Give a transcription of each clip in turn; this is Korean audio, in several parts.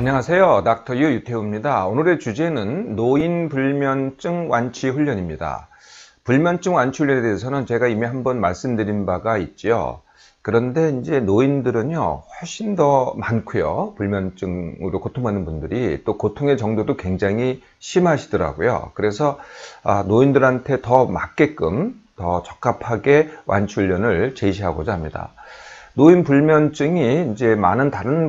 안녕하세요. 닥터 유 유태우입니다. 오늘의 주제는 노인불면증 완치 훈련입니다. 불면증 완치 훈련에 대해서는 제가 이미 한번 말씀드린 바가 있죠. 그런데 이제 노인들은요, 훨씬 더 많고요. 불면증으로 고통받는 분들이 또 고통의 정도도 굉장히 심하시더라고요. 그래서 노인들한테 더 맞게끔 더 적합하게 완치 훈련을 제시하고자 합니다. 노인 불면증이 이제 많은 다른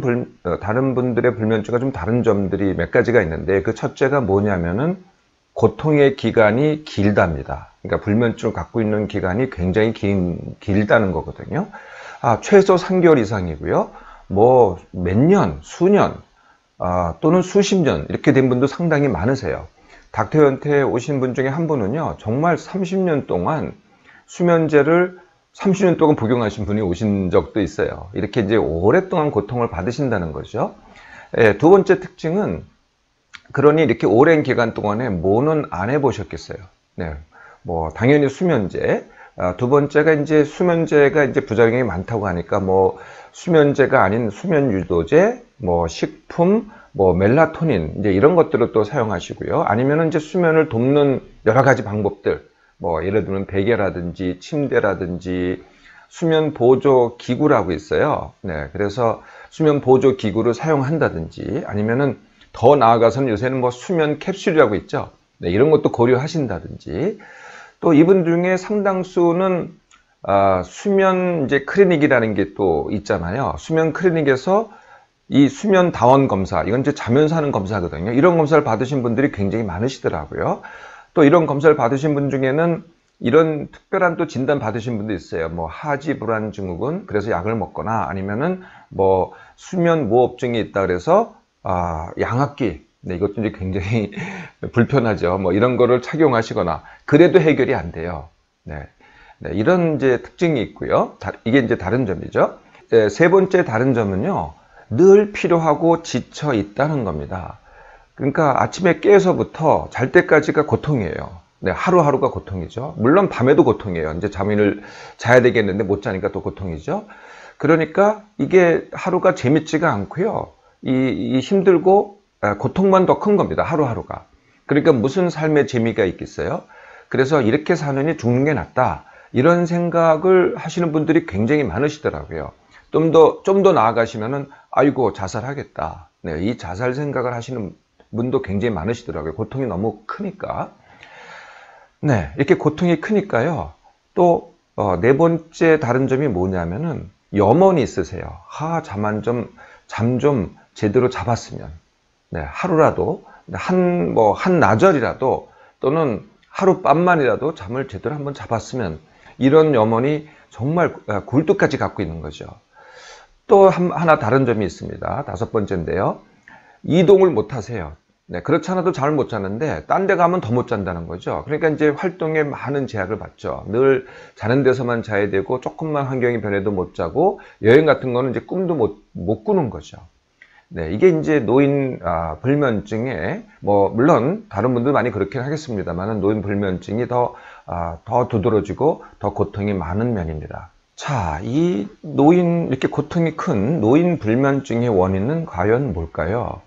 분들의 불면증과 좀 다른 점들이 몇 가지가 있는데, 그 첫째가 뭐냐면은 고통의 기간이 길답니다. 그러니까 불면증을 갖고 있는 기간이 굉장히 길다는 거거든요. 최소 3개월 이상이고요. 뭐 몇 년, 수년, 또는 수십 년 이렇게 된 분도 상당히 많으세요. 닥터한테 오신 분 중에 한 분은요, 정말 30년 동안 수면제를 30년 동안 복용하신 분이 오신 적도 있어요. 이렇게 이제 오랫동안 고통을 받으신다는 거죠. 두 번째 특징은, 그러니 이렇게 오랜 기간 동안에 뭐는 안 해보셨겠어요. 네. 뭐, 당연히 수면제. 두 번째가 이제 수면제가 이제 부작용이 많다고 하니까 뭐, 수면제가 아닌 수면 유도제, 뭐, 식품, 뭐, 멜라토닌, 이제 이런 것들을 또 사용하시고요. 아니면은 이제 수면을 돕는 여러 가지 방법들. 뭐 예를 들면 베개라든지 침대라든지 수면 보조 기구라고 있어요. 네, 그래서 수면 보조 기구를 사용한다든지, 아니면은 더 나아가서는 요새는 뭐 수면 캡슐이라고 있죠. 네, 이런 것도 고려하신다든지, 또 이분 중에 상당수는 수면 이제 클리닉이라는 게 또 있잖아요. 수면 클리닉에서 이 수면 다원 검사, 이건 이제 자면서 하는 검사거든요. 이런 검사를 받으신 분들이 굉장히 많으시더라고요. 또 이런 검사를 받으신 분 중에는 이런 특별한 또 진단 받으신 분도 있어요. 뭐 하지 불안 증후군, 그래서 약을 먹거나, 아니면은 뭐 수면 무호흡증이 있다 그래서 양압기, 네, 이것도 이제 굉장히 불편하죠. 뭐 이런 거를 착용하시거나, 그래도 해결이 안 돼요. 네, 이런 이제 특징이 있고요. 이게 이제 다른 점이죠. 세 번째 다른 점은요, 늘 필요하고 지쳐 있다는 겁니다. 그러니까 아침에 깨서부터 잘 때까지가 고통이에요. 네, 하루하루가 고통이죠. 물론 밤에도 고통이에요. 이제 잠을 자야 되겠는데 못 자니까 또 고통이죠. 그러니까 이게 하루가 재밌지가 않고요. 이 힘들고 고통만 더 큰 겁니다. 하루하루가. 그러니까 무슨 삶의 재미가 있겠어요? 그래서 이렇게 사느니 죽는 게 낫다, 이런 생각을 하시는 분들이 굉장히 많으시더라고요. 좀 더 나아가시면은 아이고 자살하겠다. 네, 이 자살 생각을 하시는 분도 굉장히 많으시더라고요. 고통이 너무 크니까. 네, 이렇게 고통이 크니까요. 또 네 번째 다른 점이 뭐냐면은 염원이 있으세요. 잠 좀 제대로 잡았으면, 네, 하루라도 한나절이라도 또는 하룻밤만이라도 잠을 제대로 한번 잡았으면, 이런 염원이 정말 굴뚝까지 갖고 있는 거죠. 또 하나 다른 점이 있습니다. 다섯 번째인데요. 이동을 못 하세요. 네, 그렇지 않아도 잠을 못 자는데 딴 데 가면 더 못 잔다는 거죠. 그러니까 이제 활동에 많은 제약을 받죠. 늘 자는 데서만 자야 되고, 조금만 환경이 변해도 못 자고, 여행 같은 거는 이제 꿈도 못 꾸는 거죠. 네, 이게 이제 노인 불면증의, 뭐 물론 다른 분들 많이 그렇게 하겠습니다만, 노인 불면증이 더 두드러지고 더 고통이 많은 면입니다. 자, 이렇게 고통이 큰 노인 불면증의 원인은 과연 뭘까요?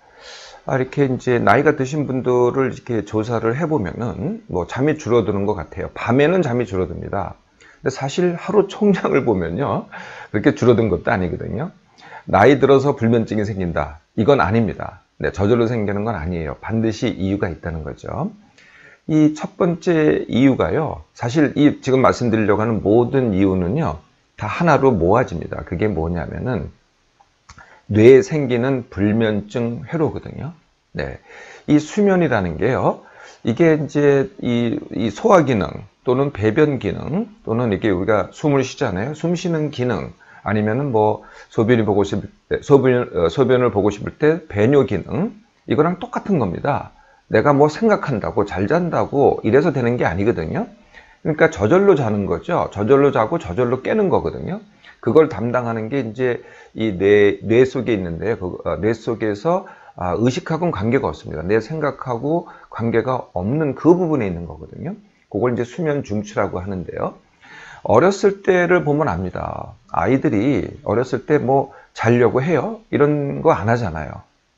이렇게 이제 나이가 드신 분들을 이렇게 조사를 해보면은 뭐 잠이 줄어드는 것 같아요. 밤에는 잠이 줄어듭니다. 근데 사실 하루 총량을 보면요, 그렇게 줄어든 것도 아니거든요. 나이 들어서 불면증이 생긴다, 이건 아닙니다. 네, 저절로 생기는 건 아니에요. 반드시 이유가 있다는 거죠. 이 첫 번째 이유가요, 사실 이 지금 말씀드리려고 하는 모든 이유는요, 다 하나로 모아집니다. 그게 뭐냐면은 뇌에 생기는 불면증 회로거든요. 네, 이 수면이라는 게요, 이게 이제 이 소화 기능 또는 배변 기능, 또는 이게 우리가 숨을 쉬잖아요. 숨 쉬는 기능, 아니면은 뭐 소변을 보고 싶을 때 배뇨 기능, 이거랑 똑같은 겁니다. 내가 뭐 생각한다고 잘 잔다고 이래서 되는 게 아니거든요. 그러니까 저절로 자는 거죠. 저절로 자고 저절로 깨는 거거든요. 그걸 담당하는 게 이제 이 뇌 속에 있는데요. 뇌 속에서 의식하고는 관계가 없습니다. 내 생각하고 관계가 없는 그 부분에 있는 거거든요. 그걸 이제 수면 중추라고 하는데요. 어렸을 때를 보면 압니다. 아이들이 어렸을 때 뭐 자려고 해요? 이런 거 안 하잖아요.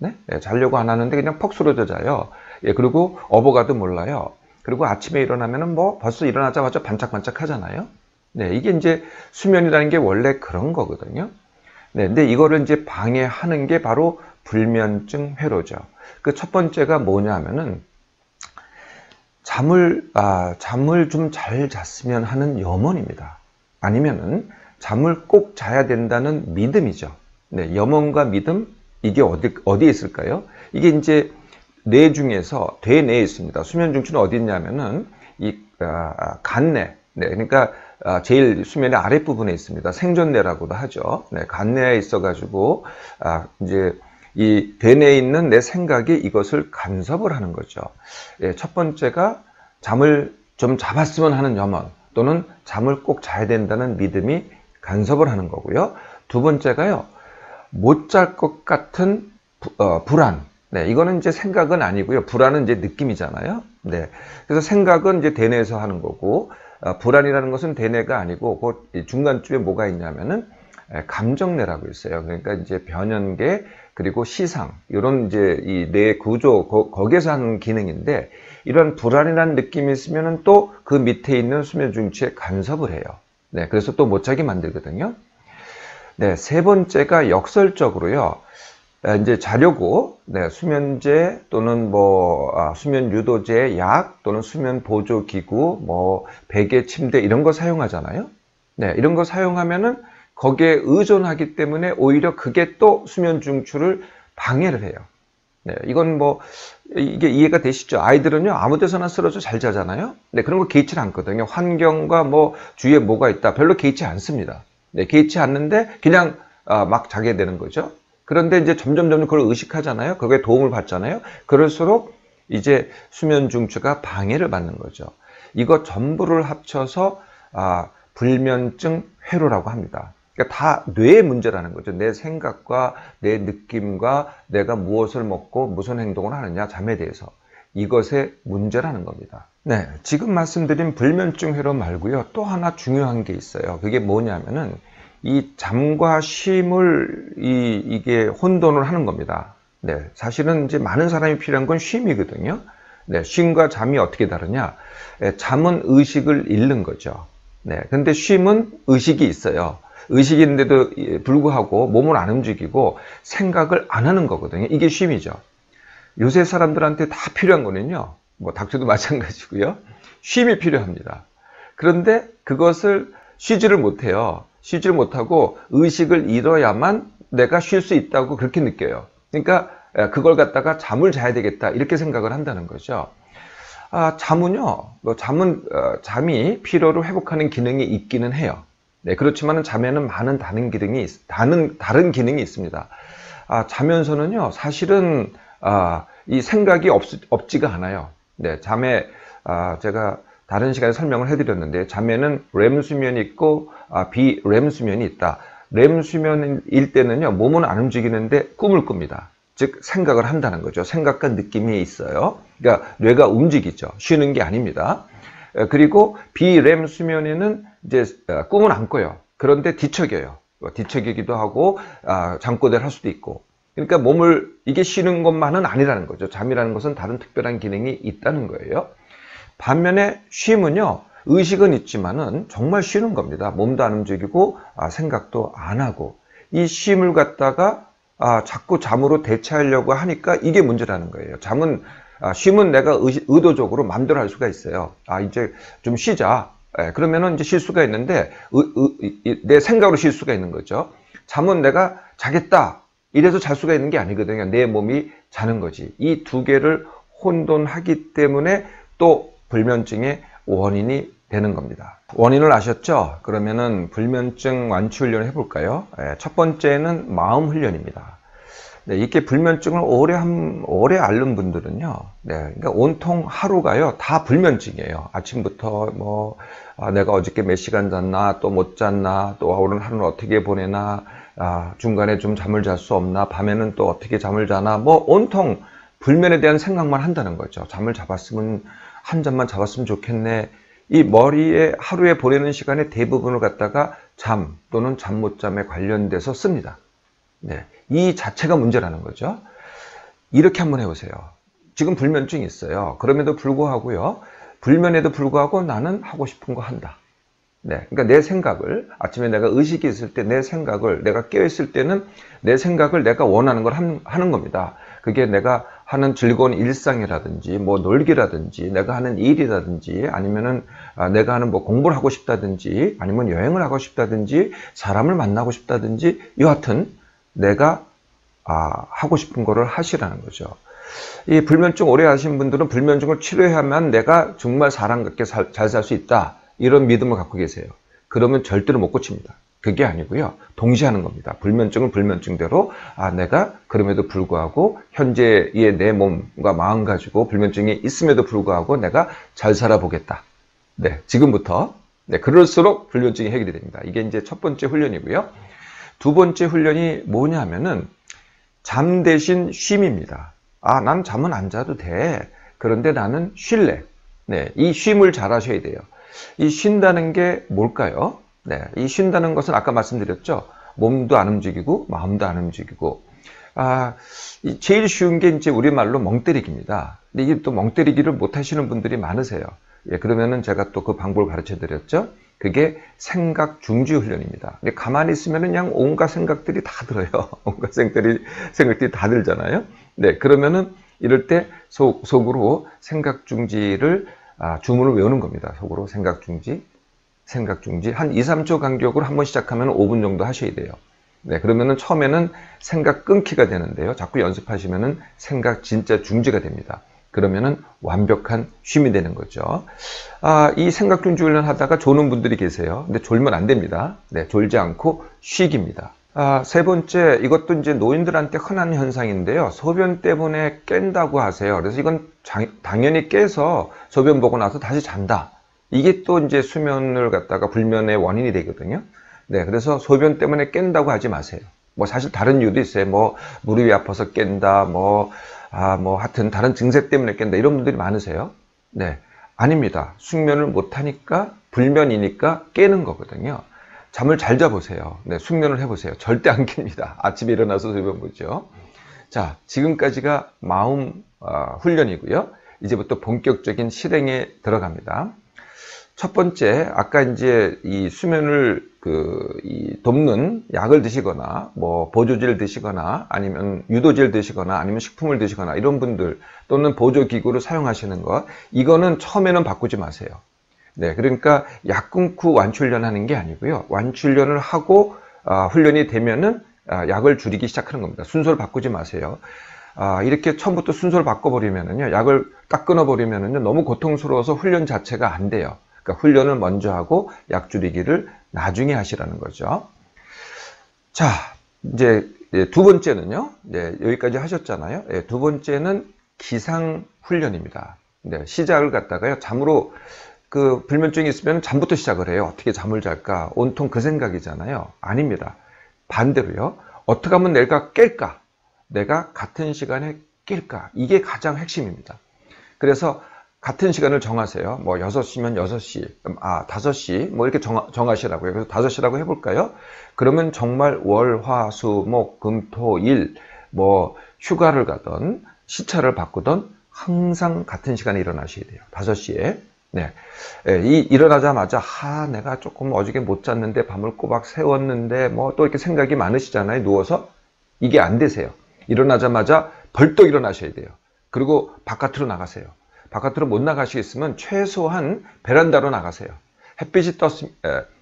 네? 예, 자려고 안 하는데 그냥 퍽 쓰러져 자요. 예, 그리고 어버가도 몰라요. 그리고 아침에 일어나면은 뭐 벌써 일어나자마자 반짝반짝 하잖아요. 네, 이게 이제 수면이라는 게 원래 그런 거거든요. 네, 근데 이거를 이제 방해하는 게 바로 불면증 회로죠. 그 첫 번째가 뭐냐 하면은 잠을 좀 잘 잤으면 하는 염원입니다. 아니면은 잠을 꼭 자야 된다는 믿음이죠. 네, 염원과 믿음, 이게 어디에 있을까요? 이게 이제 뇌 중에서 대뇌에 있습니다. 수면 중추는 어디 있냐면은 이 간뇌, 네, 그러니까 제일 수면의 아랫부분에 있습니다. 생존뇌라고도 하죠. 네, 간뇌에 있어가지고 이제 이 대뇌에 있는 내 생각이 이것을 간섭을 하는 거죠. 예, 첫 번째가 잠을 좀 잡았으면 하는 염원, 또는 잠을 꼭 자야 된다는 믿음이 간섭을 하는 거고요. 두 번째가요, 못 잘 것 같은 불안. 네, 이거는 이제 생각은 아니고요. 불안은 이제 느낌이잖아요. 네, 그래서 생각은 이제 대뇌에서 하는 거고, 불안이라는 것은 대뇌가 아니고, 그 중간쯤에 뭐가 있냐면은 감정뇌라고 있어요. 그러니까 이제 변연계, 그리고 시상, 이런 이제 이 뇌 구조, 거기에서 하는 기능인데, 이런 불안이라는 느낌이 있으면은 또 그 밑에 있는 수면 중추에 간섭을 해요. 네, 그래서 또 못 자게 만들거든요. 네, 세 번째가 역설적으로요. 이제 자려고 네, 수면제 또는 뭐 수면 유도제 약 또는 수면 보조 기구, 뭐 베개, 침대 이런 거 사용하잖아요. 네, 이런 거 사용하면은 거기에 의존하기 때문에 오히려 그게 또 수면 중추를 방해를 해요. 네, 이건 뭐 이게 이해가 되시죠? 아이들은요 아무 데서나 쓰러져 잘 자잖아요. 네, 그런 거 개의치 않거든요. 환경과 뭐 주위에 뭐가 있다 별로 개의치 않습니다. 네, 개의치 않는데 그냥 막 자게 되는 거죠. 그런데 이제 점점 그걸 의식하잖아요. 그거에 도움을 받잖아요. 그럴수록 이제 수면 중추가 방해를 받는 거죠. 이거 전부를 합쳐서 불면증 회로라고 합니다. 그러니까 다 뇌의 문제라는 거죠. 내 생각과 내 느낌과 내가 무엇을 먹고 무슨 행동을 하느냐, 잠에 대해서. 이것의 문제라는 겁니다. 네, 지금 말씀드린 불면증 회로 말고요. 또 하나 중요한 게 있어요. 그게 뭐냐면은 이 잠과 쉼을 이게 혼돈을 하는 겁니다. 네, 사실은 이제 많은 사람이 필요한 건 쉼이거든요. 네, 쉼과 잠이 어떻게 다르냐? 네, 잠은 의식을 잃는 거죠. 네, 근데 쉼은 의식이 있어요. 의식인데도 불구하고 몸을 안 움직이고 생각을 안 하는 거거든요. 이게 쉼이죠. 요새 사람들한테 다 필요한 거는요. 뭐 닥터도 마찬가지고요. 쉼이 필요합니다. 그런데 그것을 쉬지를 못해요. 쉬지를 못하고 의식을 잃어야만 내가 쉴 수 있다고 그렇게 느껴요. 그러니까 그걸 갖다가 잠을 자야 되겠다 이렇게 생각을 한다는 거죠. 잠은요. 잠이 피로를 회복하는 기능이 있기는 해요. 네, 그렇지만 잠에는 많은 다른 기능이 있습니다. 자면서는요, 사실은 이 생각이 없지가 않아요. 네, 잠에 제가 다른 시간에 설명을 해드렸는데 잠에는 렘 수면이 있고 비렘 수면이 있다. 렘 수면일 때는요, 몸은 안 움직이는데 꿈을 꿉니다. 즉 생각을 한다는 거죠. 생각과 느낌이 있어요. 그러니까 뇌가 움직이죠. 쉬는 게 아닙니다. 그리고 비렘 수면에는 이제 꿈은 안 꿔요. 그런데 뒤척여요. 뒤척이기도 하고 잠꼬대를 할 수도 있고. 그러니까 이게 쉬는 것만은 아니라는 거죠. 잠이라는 것은 다른 특별한 기능이 있다는 거예요. 반면에 쉼은요, 의식은 있지만은 정말 쉬는 겁니다. 몸도 안 움직이고 생각도 안 하고. 이 쉼을 갖다가 자꾸 잠으로 대체하려고 하니까 이게 문제라는 거예요. 쉼은 내가 의도적으로 마음대로 할 수가 있어요. 이제 좀 쉬자. 그러면은 이제 쉴 수가 있는데, 내 생각으로 쉴 수가 있는 거죠. 잠은 내가 자겠다. 이래서 잘 수가 있는 게 아니거든요. 내 몸이 자는 거지. 이 두 개를 혼돈하기 때문에 또 불면증의 원인이 되는 겁니다. 원인을 아셨죠? 그러면은 불면증 완치 훈련을 해볼까요? 첫 번째는 마음 훈련입니다. 네, 이렇게 불면증을 오래 앓는 분들은요, 네, 그러니까 온통 하루가요, 다 불면증이에요. 아침부터 내가 어저께 몇 시간 잤나, 또 못 잤나, 또 오늘 하루는 어떻게 보내나, 중간에 좀 잠을 잘 수 없나, 밤에는 또 어떻게 잠을 자나, 온통 불면에 대한 생각만 한다는 거죠. 한 잠만 잡았으면 좋겠네. 이 머리에 하루에 보내는 시간의 대부분을 갖다가 잠 또는 잠 못 잠에 관련돼서 씁니다. 네, 이 자체가 문제라는 거죠. 이렇게 한번 해보세요. 지금 불면증이 있어요. 그럼에도 불구하고요. 불면에도 불구하고 나는 하고 싶은 거 한다. 네, 그러니까 내 생각을, 아침에 내가 의식이 있을 때 내 생각을, 내가 깨어있을 때는 내 생각을 내가 원하는 걸 하는 겁니다. 그게 내가 하는 즐거운 일상이라든지, 뭐 놀기라든지, 내가 하는 일이라든지, 아니면은 내가 하는 뭐 공부를 하고 싶다든지, 아니면 여행을 하고 싶다든지, 사람을 만나고 싶다든지, 여하튼 내가 하고 싶은 거를 하시라는 거죠. 이 불면증 오래 하신 분들은 불면증을 치료해야만 내가 정말 사람답게 잘 살 수 있다. 이런 믿음을 갖고 계세요. 그러면 절대로 못 고칩니다. 그게 아니고요. 동시에 하는 겁니다. 불면증은 불면증대로 내가 그럼에도 불구하고 현재의 내 몸과 마음 가지고 불면증이 있음에도 불구하고 내가 잘 살아보겠다. 네, 지금부터. 네, 그럴수록 불면증이 해결이 됩니다. 이게 이제 첫 번째 훈련이고요. 두 번째 훈련이 뭐냐면은 잠 대신 쉼입니다. 난 잠은 안 자도 돼. 그런데 나는 쉴래. 네, 이 쉼을 잘 하셔야 돼요. 이 쉰다는 게 뭘까요? 네, 이 쉰다는 것은 아까 말씀드렸죠. 몸도 안 움직이고 마음도 안 움직이고. 제일 쉬운 게 이제 우리말로 멍때리기입니다. 근데 이게 또 멍때리기를 못 하시는 분들이 많으세요. 예, 그러면은 제가 또 그 방법을 가르쳐 드렸죠. 그게 생각 중지 훈련입니다. 가만히 있으면 그냥 온갖 생각들이 다 들어요. 온갖 생각들이 다 들잖아요. 네, 그러면은 이럴 때 속으로 생각 중지를 주문을 외우는 겁니다. 속으로 생각 중지 한 2, 3초 간격으로 한번 시작하면 5분 정도 하셔야 돼요. 네, 그러면은 처음에는 생각 끊기가 되는데요. 자꾸 연습하시면은 생각 진짜 중지가 됩니다. 그러면은 완벽한 쉼이 되는 거죠. 이 생각 중지 훈련 하다가 조는 분들이 계세요. 근데 졸면 안 됩니다. 네, 졸지 않고 쉬기입니다. 세 번째, 이것도 이제 노인들한테 흔한 현상인데요. 소변 때문에 깬다고 하세요. 그래서 이건 당연히 깨서 소변 보고 나서 다시 잔다. 이게 또 이제 수면을 갖다가 불면의 원인이 되거든요. 네, 그래서 소변 때문에 깬다고 하지 마세요. 뭐 사실 다른 이유도 있어요. 뭐 무릎이 아파서 깬다. 하여튼 다른 증세 때문에 깬다. 이런 분들이 많으세요. 네, 아닙니다. 숙면을 못하니까 불면이니까 깨는 거거든요. 잠을 잘 자보세요. 네, 숙면을 해보세요. 절대 안 깹니다. 아침에 일어나서 소변 보죠. 자, 지금까지가 마음 훈련이고요. 이제부터 본격적인 실행에 들어갑니다. 첫 번째, 아까 이제 이 수면을 돕는 약을 드시거나, 뭐 보조제를 드시거나, 아니면 유도제를 드시거나, 아니면 식품을 드시거나 이런 분들 또는 보조기구를 사용하시는 것, 이거는 처음에는 바꾸지 마세요. 네, 그러니까 약 끊고 완치훈련 하는 게 아니고요. 완치훈련을 하고 훈련이 되면은 약을 줄이기 시작하는 겁니다. 순서를 바꾸지 마세요. 이렇게 처음부터 순서를 바꿔버리면은요, 약을 딱 끊어버리면은요, 너무 고통스러워서 훈련 자체가 안 돼요. 그러니까 훈련을 먼저 하고 약 줄이기를 나중에 하시라는 거죠. 자, 이제 두 번째는요, 네, 여기까지 하셨잖아요. 네, 두 번째는 기상 훈련입니다. 네, 시작을 갖다가요, 잠으로 불면증이 있으면 잠부터 시작을 해요. 어떻게 잠을 잘까? 온통 그 생각이잖아요. 아닙니다. 반대로요. 어떻게 하면 내가 깰까? 내가 같은 시간에 깰까? 이게 가장 핵심입니다. 그래서 같은 시간을 정하세요. 뭐 6시면 6시, 5시 뭐 이렇게 정하시라고요. 그래서 5시라고 해볼까요? 그러면 정말 월, 화, 수, 목, 금, 토, 일 뭐 휴가를 가던 시차를 바꾸던 항상 같은 시간에 일어나셔야 돼요. 5시에. 네. 일어나자마자, 내가 조금 어저께 못 잤는데, 밤을 꼬박 새웠는데, 뭐 또 이렇게 생각이 많으시잖아요. 누워서. 이게 안 되세요. 일어나자마자 벌떡 일어나셔야 돼요. 그리고 바깥으로 나가세요. 바깥으로 못 나가시겠으면 최소한 베란다로 나가세요.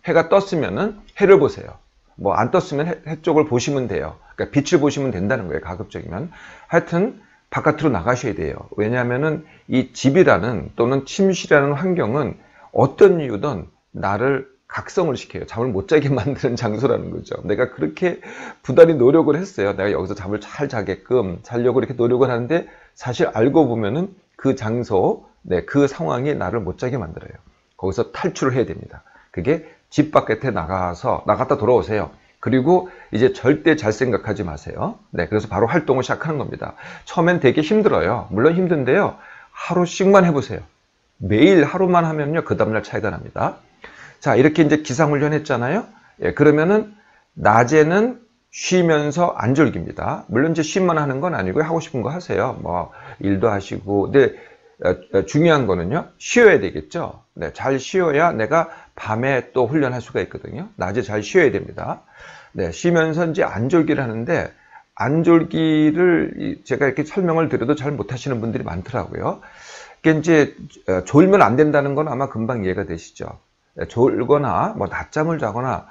해가 떴으면은 해를 보세요. 뭐 안 떴으면 해 쪽을 보시면 돼요. 그러니까 빛을 보시면 된다는 거예요. 가급적이면. 하여튼, 바깥으로 나가셔야 돼요. 왜냐하면은 이 집이라는 또는 침실이라는 환경은 어떤 이유든 나를 각성을 시켜요. 잠을 못 자게 만드는 장소라는 거죠. 내가 그렇게 부단히 노력을 했어요. 내가 여기서 잠을 잘 자게끔 자려고 이렇게 노력을 하는데 사실 알고 보면은 그 장소, 그 상황이 나를 못 자게 만들어요. 거기서 탈출을 해야 됩니다. 그게 집 바깥에 나갔다 돌아오세요. 그리고 이제 절대 잘 생각하지 마세요. 네, 그래서 바로 활동을 시작하는 겁니다. 처음엔 되게 힘들어요. 물론 힘든데요. 하루씩만 해보세요. 매일 하루만 하면요, 그 다음날 차이가 납니다. 자, 이렇게 이제 기상훈련 했잖아요. 예, 그러면은 낮에는 쉬면서 안 졸깁니다. 물론 이제 쉼만 하는 건 아니고 하고 싶은 거 하세요. 뭐 일도 하시고. 근데 중요한 거는요. 쉬어야 되겠죠. 네, 잘 쉬어야 내가 밤에 또 훈련할 수가 있거든요. 낮에 잘 쉬어야 됩니다. 네, 쉬면서 이제 안졸기를 하는데 안졸기를 제가 이렇게 설명을 드려도 잘 못하시는 분들이 많더라고요. 이게 이제 졸면 안 된다는 건 아마 금방 이해가 되시죠. 졸거나 뭐 낮잠을 자거나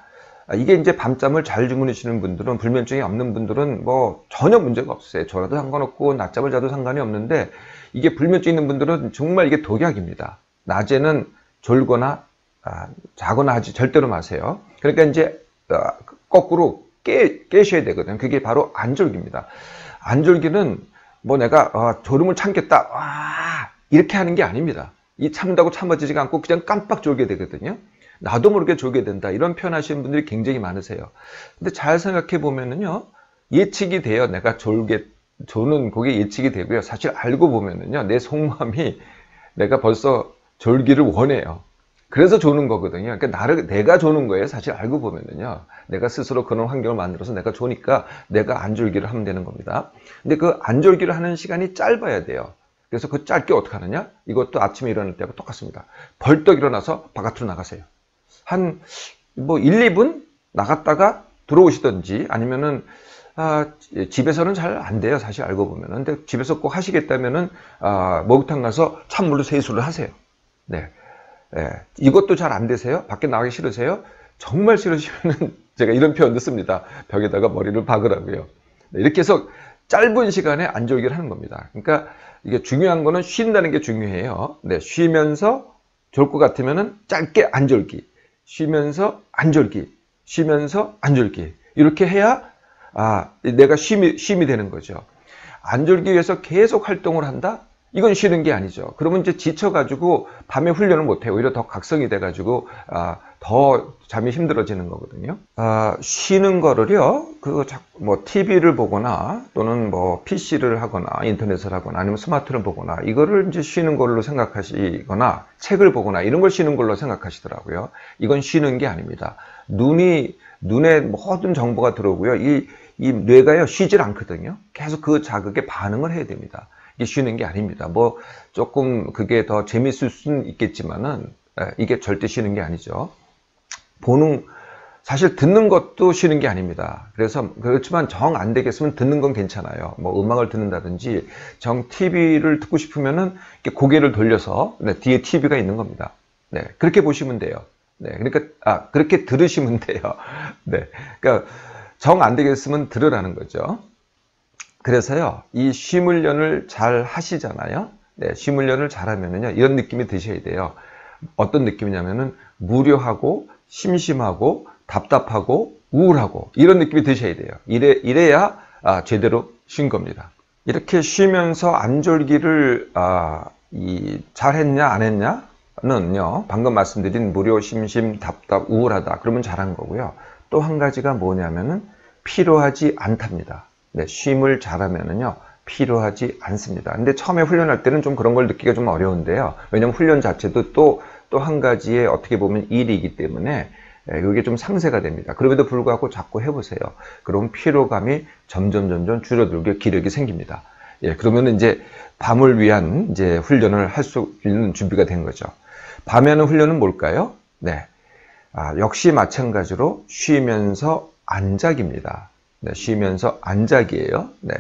이게 이제 밤잠을 잘 주무시는 분들은 불면증이 없는 분들은 뭐 전혀 문제가 없어요. 졸아도 상관없고 낮잠을 자도 상관이 없는데 이게 불면증 있는 분들은 정말 이게 독약입니다. 낮에는 졸거나 자거나 하지 절대로 마세요. 그러니까 이제 거꾸로 깨셔야 되거든요. 그게 바로 안졸기입니다. 안졸기는 뭐 내가 졸음을 참겠다 이렇게 하는 게 아닙니다. 이 참다고 참아지지가 않고 그냥 깜빡 졸게 되거든요. 나도 모르게 졸게 된다. 이런 표현 하시는 분들이 굉장히 많으세요. 근데 잘 생각해 보면은요. 예측이 돼요. 내가 조는 그게 예측이 되고요. 사실 알고 보면은요. 내 속마음이 내가 벌써 졸기를 원해요. 그래서 조는 거거든요. 그러니까 내가 조는 거예요. 사실 알고 보면은요. 내가 스스로 그런 환경을 만들어서 내가 조니까 내가 안 졸기를 하면 되는 겁니다. 근데 그 안 졸기를 하는 시간이 짧아야 돼요. 그래서 그 짧게 어떻게 하느냐? 이것도 아침에 일어날 때하고 똑같습니다. 벌떡 일어나서 바깥으로 나가세요. 한 뭐 1, 2분 나갔다가 들어오시든지 아니면은 집에서는 잘 안 돼요. 사실 알고 보면은. 근데 집에서 꼭 하시겠다면은 목욕탕 가서 찬물로 세수를 하세요. 네. 이것도 잘 안 되세요? 밖에 나가기 싫으세요? 정말 싫으시면은 제가 이런 표현도 씁니다. 벽에다가 머리를 박으라고요. 네, 이렇게 해서 짧은 시간에 안졸기를 하는 겁니다. 그러니까 이게 중요한 거는 쉰다는 게 중요해요. 네, 쉬면서 졸 것 같으면은 짧게 안졸기, 쉬면서 안졸기, 쉬면서 안졸기. 이렇게 해야 내가 쉼이 되는 거죠. 안졸기 위해서 계속 활동을 한다? 이건 쉬는 게 아니죠. 그러면 이제 지쳐가지고 밤에 훈련을 못해요. 오히려 더 각성이 돼가지고 더 잠이 힘들어지는 거거든요. 쉬는 거를요, 뭐 TV를 보거나 또는 뭐 PC를 하거나 인터넷을 하거나 아니면 스마트를 보거나 이거를 이제 쉬는 걸로 생각하시거나 책을 보거나 이런 걸 쉬는 걸로 생각하시더라고요. 이건 쉬는 게 아닙니다. 눈에 모든 정보가 들어오고요. 이 뇌가요 쉬질 않거든요. 계속 그 자극에 반응을 해야 됩니다. 이게 쉬는 게 아닙니다. 뭐 조금 그게 더 재밌을 수는 있겠지만은 이게 절대 쉬는 게 아니죠. 사실 듣는 것도 쉬는 게 아닙니다. 그렇지만 정 안 되겠으면 듣는 건 괜찮아요. 뭐 음악을 듣는다든지 TV를 듣고 싶으면은 고개를 돌려서 뒤에 TV가 있는 겁니다. 네, 그렇게 보시면 돼요. 네, 그러니까 그렇게 들으시면 돼요. 네, 그러니까 정 안 되겠으면 들으라는 거죠. 그래서요, 이 쉼 훈련을 잘 하시잖아요. 네, 쉼 훈련을 잘 하면은요, 이런 느낌이 드셔야 돼요. 어떤 느낌이냐면은, 무료하고, 심심하고, 답답하고, 우울하고, 이런 느낌이 드셔야 돼요. 이래야, 제대로 쉰 겁니다. 이렇게 쉬면서 안졸기를, 잘 했냐, 안 했냐는요, 방금 말씀드린 무료, 심심, 답답, 우울하다. 그러면 잘한 거고요. 또 한 가지가 뭐냐면은, 필요하지 않답니다. 네, 쉼을 잘하면은요, 필요하지 않습니다. 근데 처음에 훈련할 때는 좀 그런 걸 느끼기가 좀 어려운데요. 왜냐면 훈련 자체도 또 한 가지의 어떻게 보면 일이기 때문에 이게 좀 상세가 됩니다. 그럼에도 불구하고 자꾸 해보세요. 그럼 피로감이 점점 줄어들게 기력이 생깁니다. 예, 그러면 이제 밤을 위한 이제 훈련을 할 수 있는 준비가 된 거죠. 밤에 하는 훈련은 뭘까요? 네. 역시 마찬가지로 쉬면서 안작입니다. 네, 쉬면서 안작이에요. 네.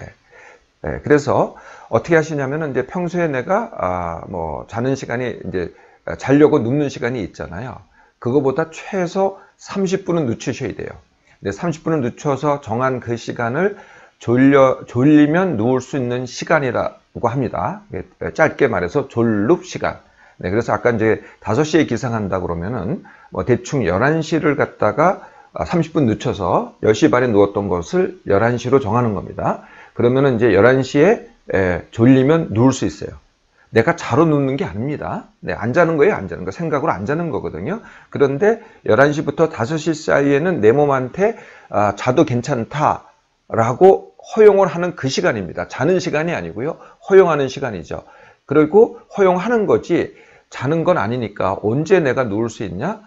네, 그래서 어떻게 하시냐면은 이제 평소에 내가 뭐 자는 시간이 이제 자려고 눕는 시간이 있잖아요. 그거보다 최소 30분은 늦추셔야 돼요. 네, 30분은 늦춰서 정한 그 시간을 졸리면 누울 수 있는 시간이라고 합니다. 짧게 말해서 졸눕 시간. 네, 그래서 아까 이제 5시에 기상한다 그러면은 뭐 대충 11시를 갖다가 30분 늦춰서 10시 반에 누웠던 것을 11시로 정하는 겁니다. 그러면은 이제 11시에 졸리면 누울 수 있어요. 내가 자러 눕는 게 아닙니다. 네, 안 자는 거예요, 안 자는 거. 생각으로 안 자는 거거든요. 그런데 11시부터 5시 사이에는 내 몸한테 자도 괜찮다라고 허용을 하는 그 시간입니다. 자는 시간이 아니고요. 허용하는 시간이죠. 그리고 허용하는 거지 자는 건 아니니까 언제 내가 누울 수 있냐?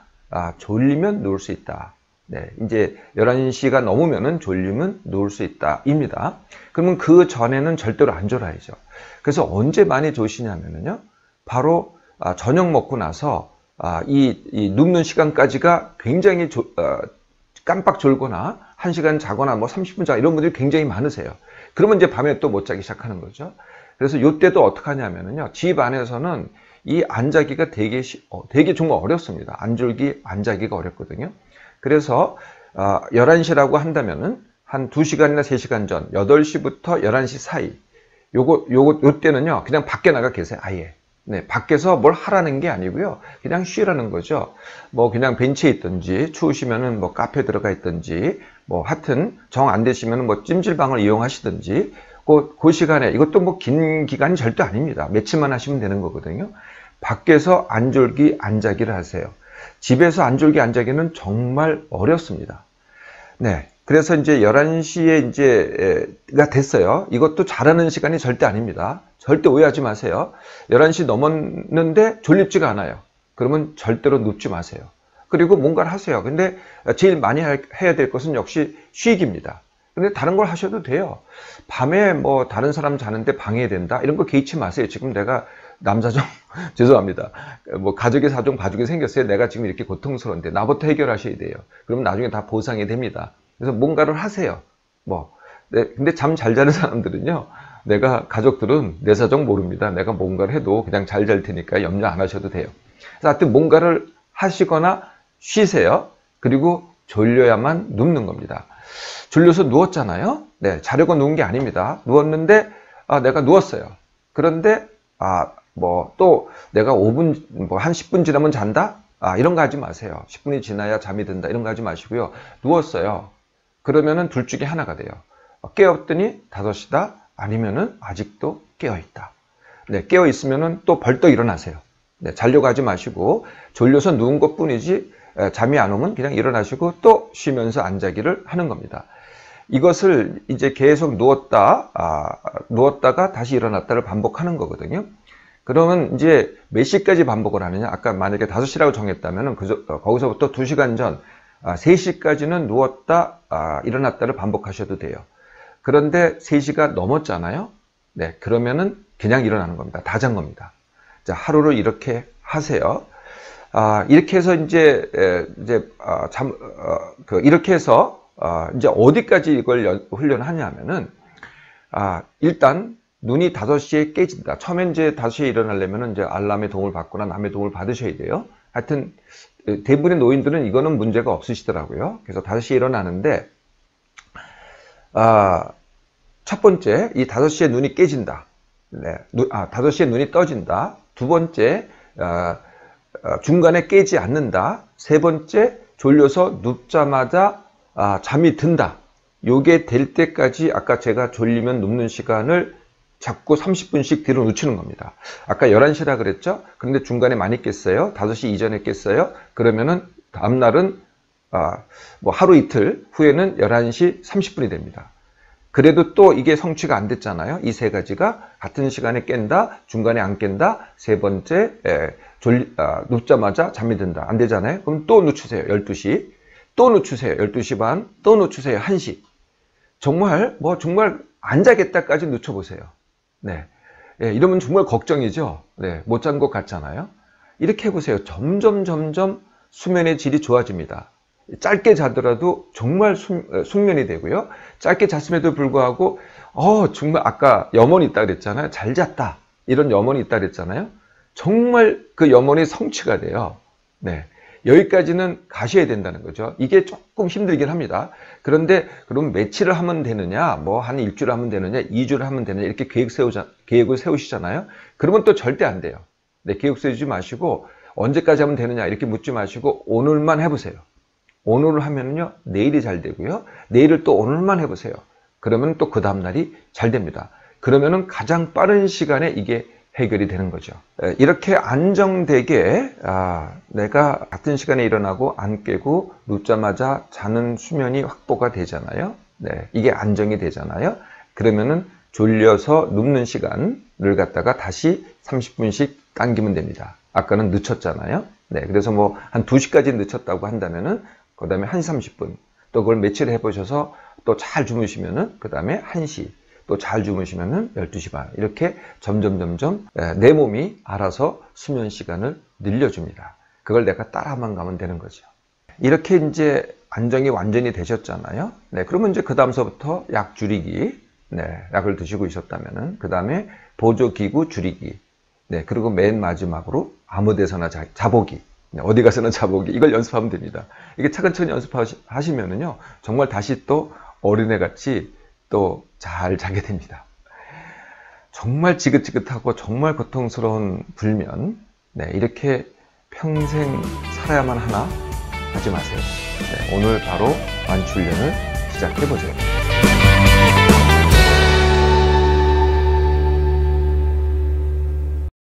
졸리면 누울 수 있다. 네, 이제 11시가 넘으면은 졸리면 누울 수 있다 입니다. 그러면 그 전에는 절대로 안 졸아야죠. 그래서 언제 많이 조시냐면요, 바로 저녁 먹고 나서 이 눕는 시간까지가 굉장히 깜빡 졸거나 1시간 자거나 뭐 30분 자거나 이런 분들이 굉장히 많으세요. 그러면 이제 밤에 또 못 자기 시작하는 거죠. 그래서 이때도 어떻게 하냐면요, 집 안에서는 이 안 자기가 되게 정말 어렵습니다. 안 자기가 어렵거든요. 그래서 11시라고 한다면은 한 2시간이나 3시간 전, 8시부터 11시 사이, 요때는요, 그냥 밖에 나가 계세요, 아예. 네, 밖에서 뭘 하라는 게 아니고요, 그냥 쉬라는 거죠. 뭐 그냥 벤치에 있든지, 추우시면은 뭐 카페 들어가 있든지, 뭐 하여튼 정 안 되시면은 뭐 찜질방을 이용하시든지, 그 시간에, 이것도 뭐 긴 기간이 절대 아닙니다. 며칠만 하시면 되는 거거든요. 밖에서 안 졸기, 안 자기를 하세요. 집에서 안 졸기, 안 자기는 정말 어렵습니다. 네. 그래서 이제 11시에 이제가 됐어요. 이것도 잘하는 시간이 절대 아닙니다. 절대 오해하지 마세요. 11시 넘었는데 졸립지가 않아요. 그러면 절대로 눕지 마세요. 그리고 뭔가를 하세요. 근데 제일 많이 해야 될 것은 역시 쉬기입니다. 근데 다른 걸 하셔도 돼요. 밤에 뭐 다른 사람 자는데 방해된다, 이런 거 개의치 마세요. 지금 내가 남사정 죄송합니다. 뭐 가족의 사정 봐주게 생겼어요. 내가 지금 이렇게 고통스러운데 나부터 해결하셔야 돼요. 그러면 나중에 다 보상이 됩니다. 그래서 뭔가를 하세요. 근데 잠 잘 자는 사람들은요, 가족들은 내 사정 모릅니다. 내가 뭔가를 해도 그냥 잘 잘 테니까 염려 안 하셔도 돼요. 그래서 하여튼 뭔가를 하시거나 쉬세요. 그리고 졸려야만 눕는 겁니다. 졸려서 누웠잖아요. 네, 자려고 누운 게 아닙니다. 누웠는데 내가 누웠어요. 그런데 또 내가 5분, 한 10분 지나면 잔다? 이런 거 하지 마세요. 10분이 지나야 잠이 든다, 이런 거 하지 마시고요. 누웠어요. 그러면은 둘 중에 하나가 돼요. 깨었더니 5시다, 아니면은 아직도 깨어있다. 네, 깨어있으면은 또 벌떡 일어나세요. 네, 자려고 하지 마시고, 졸려서 누운 것 뿐이지, 잠이 안 오면 그냥 일어나시고 또 쉬면서 안 자기를 하는 겁니다. 이것을 이제 계속 누웠다가 다시 일어났다를 반복하는 거거든요. 그러면 이제 몇 시까지 반복을 하느냐? 아까 만약에 5시라고 정했다면 거기서부터 2시간 전, 3시까지는 누웠다, 일어났다를 반복하셔도 돼요. 그런데 3시가 넘었잖아요. 네, 그러면은 그냥 일어나는 겁니다. 다 잔 겁니다. 자, 하루를 이렇게 하세요. 이렇게 해서 이렇게 해서 이제 어디까지 이걸 훈련하냐면은, 일단 눈이 5시에 깨진다. 처음엔 이제 5시에 일어나려면 이제 알람의 도움을 받거나 남의 도움을 받으셔야 돼요. 하여튼 대부분의 노인들은 이거는 문제가 없으시더라고요. 그래서 5시에 일어나는데, 첫 번째, 이 5시에 눈이 깨진다. 네, 5시에 눈이 떠진다. 두 번째, 중간에 깨지 않는다. 세 번째, 졸려서 눕자마자 잠이 든다. 요게 될 때까지 아까 제가 졸리면 눕는 시간을 자꾸 30분씩 뒤로 늦추는 겁니다. 아까 11시라 그랬죠? 그런데 중간에 많이 깼어요. 5시 이전에 깼어요. 그러면은 다음날은 하루 이틀 후에는 11시 30분이 됩니다. 그래도 또 이게 성취가 안 됐잖아요. 이 세 가지가 같은 시간에 깬다, 중간에 안 깬다, 세 번째 눕자마자 잠이 든다. 안 되잖아요. 그럼 또 늦추세요. 12시. 또 늦추세요. 12시 반. 또 늦추세요. 1시. 정말 안 자겠다까지 늦춰보세요. 네. 이러면 정말 걱정이죠. 네. 못 잔 것 같잖아요. 이렇게 해보세요. 점점 수면의 질이 좋아집니다. 짧게 자더라도 정말 숙면이 되고요. 짧게 잤음에도 불구하고 정말 아까 염원이 있다 그랬잖아요. 잘 잤다. 이런 염원이 있다 그랬잖아요. 정말 그 염원이 성취가 돼요. 네. 여기까지는 가셔야 된다는 거죠. 이게 조금 힘들긴 합니다. 그런데 그럼 며칠을 하면 되느냐, 한 일주일 하면 되느냐, 2주를 하면 되느냐, 이렇게 계획을 세우시잖아요. 그러면 또 절대 안 돼요. 네, 계획 세우지 마시고 언제까지 하면 되느냐 이렇게 묻지 마시고 오늘만 해보세요. 오늘을 하면요, 내일이 잘 되고요. 내일을 또 오늘만 해보세요. 그러면 또 그 다음날이 잘 됩니다. 그러면은 가장 빠른 시간에 이게 해결이 되는 거죠. 이렇게 안정되게 내가 같은 시간에 일어나고 안 깨고 눕자마자 자는 수면이 확보가 되잖아요. 네, 이게 안정이 되잖아요. 그러면은 졸려서 눕는 시간을 갖다가 다시 30분씩 당기면 됩니다. 아까는 늦췄잖아요. 네, 그래서 한 2시까지 늦췄다고 한다면은 그 다음에 1시 30분, 또 그걸 며칠 해보셔서 또 잘 주무시면은 그 다음에 1시, 또 잘 주무시면은 12시 반, 이렇게 점점 내 몸이 알아서 수면 시간을 늘려줍니다. 그걸 내가 따라만 가면 되는 거죠. 이렇게 이제 안정이 완전히 되셨잖아요. 네, 그러면 이제 그 다음서부터 약 줄이기, 네, 약을 드시고 있었다면은 그 다음에 보조기구 줄이기, 네, 그리고 맨 마지막으로 아무 데서나 자보기, 네, 어디 가서나 자보기, 이걸 연습하면 됩니다. 이게 차근차근히 연습하시면은요, 정말 다시 또 어린애같이 또 잘 자게 됩니다. 정말 지긋지긋하고 정말 고통스러운 불면, 네, 이렇게 평생 살아야만 하나? 하지 마세요. 네, 오늘 바로 완치 훈련을 시작해 보세요.